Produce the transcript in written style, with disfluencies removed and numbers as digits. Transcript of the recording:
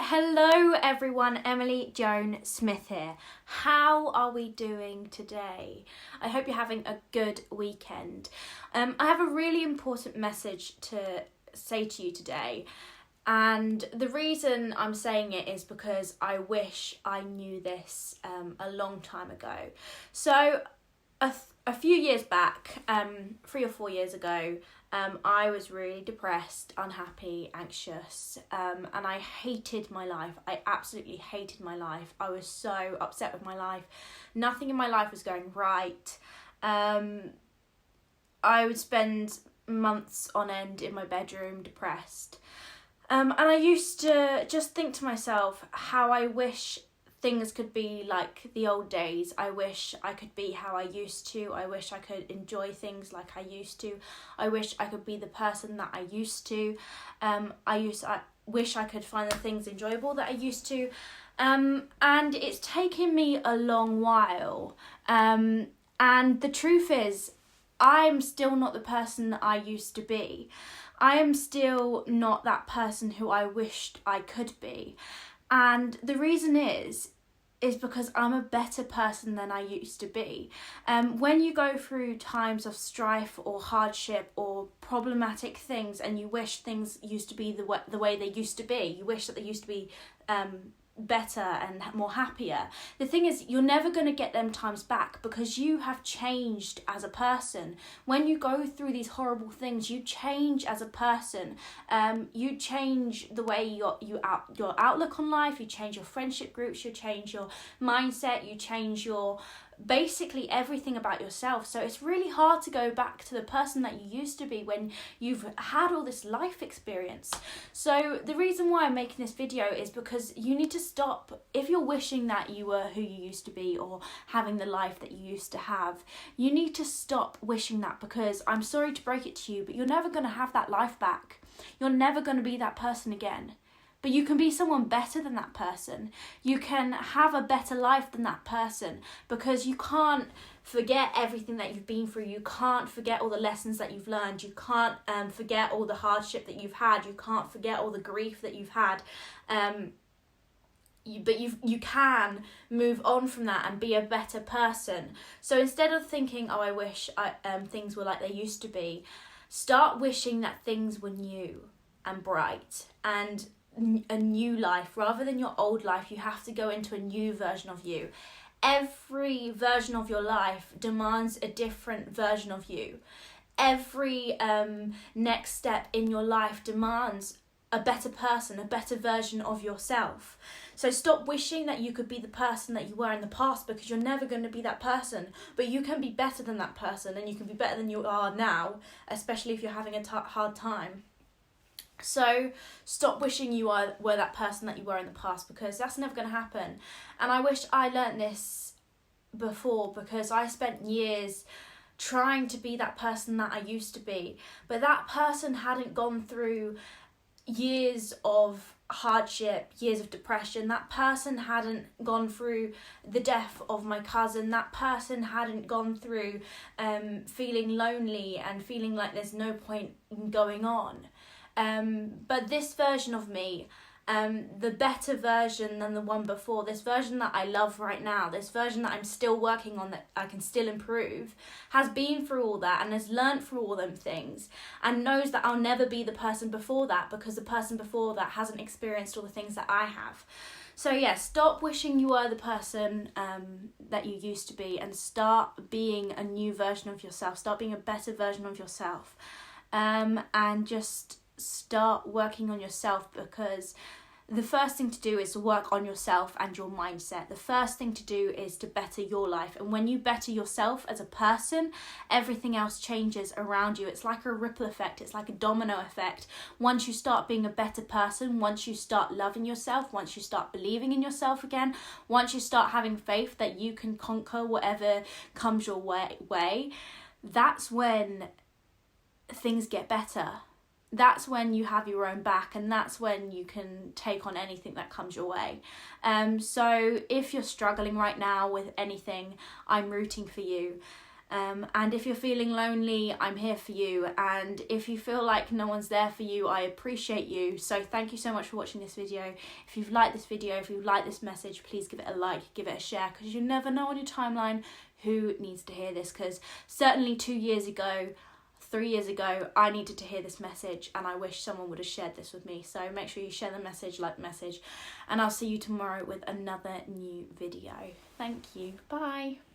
Hello everyone, Emily Joan Smith here. How are we doing today? I hope you're having a good weekend. I have a really important message to say to you today, and the reason I'm saying it is because I wish I knew this a long time ago. So a few years back, 3 or 4 years ago, I was really depressed, unhappy, anxious, and I hated my life. I absolutely hated my life. I was so upset with my life. Nothing in my life was going right. I would spend months on end in my bedroom, depressed. And I used to just think to myself how I wish things could be like the old days. I wish I could be how I used to. I wish I could enjoy things like I used to. I wish I could be the person that I used to. I wish I could find the things enjoyable that I used to. And it's taken me a long while. And the truth is, I'm still not the person that I used to be. I am still not that person who I wished I could be. And the reason is because I'm a better person than I used to be. When you go through times of strife or hardship or problematic things and you wish things used to be the way they used to be, you wish that they used to be better and more happier. The thing is, you're never going to get them times back because you have changed as a person. When you go through these horrible things, you change as a person. You change the way your outlook on life, you change your friendship groups, you change your mindset, you change your basically everything about yourself. So it's really hard to go back to the person that you used to be when you've had all this life experience. So the reason why I'm making this video is because you need to stop. If you're wishing that you were who you used to be or having the life that you used to have, you need to stop wishing that, because I'm sorry to break it to you, but you're never going to have that life back. You're never going to be that person again. But you can be someone better than that person. You can have a better life than that person, because you can't forget everything that you've been through. You can't forget all the lessons that you've learned. You can't forget all the hardship that you've had. You can't forget all the grief that you've had. But you can move on from that and be a better person. So instead of thinking, oh, I wish things were like they used to be, start wishing that things were new and bright and a new life. Rather than your old life, you have to go into a new version of you. Every version of your life demands a different version of you. Every next step in your life demands a better person, a better version of yourself. So stop wishing that you could be the person that you were in the past, because you're never going to be that person. But you can be better than that person, and you can be better than you are now, especially if you're having a hard time. So stop wishing you were that person that you were in the past, because that's never going to happen. And I wish I learnt this before, because I spent years trying to be that person that I used to be. But that person hadn't gone through years of hardship, years of depression. That person hadn't gone through the death of my cousin. That person hadn't gone through feeling lonely and feeling like there's no point in going on. But this version of me, the better version than the one before, this version that I love right now, this version that I'm still working on, that I can still improve, has been through all that and has learnt through all them things, and knows that I'll never be the person before that, because the person before that hasn't experienced all the things that I have. So yeah, stop wishing you were the person that you used to be, and start being a new version of yourself. Start being a better version of yourself, and just start working on yourself, because the first thing to do is to work on yourself and your mindset. The first thing to do is to better your life. And when you better yourself as a person, everything else changes around you. It's like a ripple effect. It's like a domino effect. Once you start being a better person, once you start loving yourself, once you start believing in yourself again, once you start having faith that you can conquer whatever comes your way, that's when things get better. That's when you have your own back, and that's when you can take on anything that comes your way. So if you're struggling right now with anything, I'm rooting for you. And if you're feeling lonely, I'm here for you. And if you feel like no one's there for you, I appreciate you. So thank you so much for watching this video. If you've liked this video, if you've liked this message, please give it a like, give it a share, because you never know on your timeline who needs to hear this. Because certainly 2 years ago, 3 years ago, I needed to hear this message, and I wish someone would have shared this with me. So make sure you share the message, like the message, and I'll see you tomorrow with another new video. Thank you. Bye.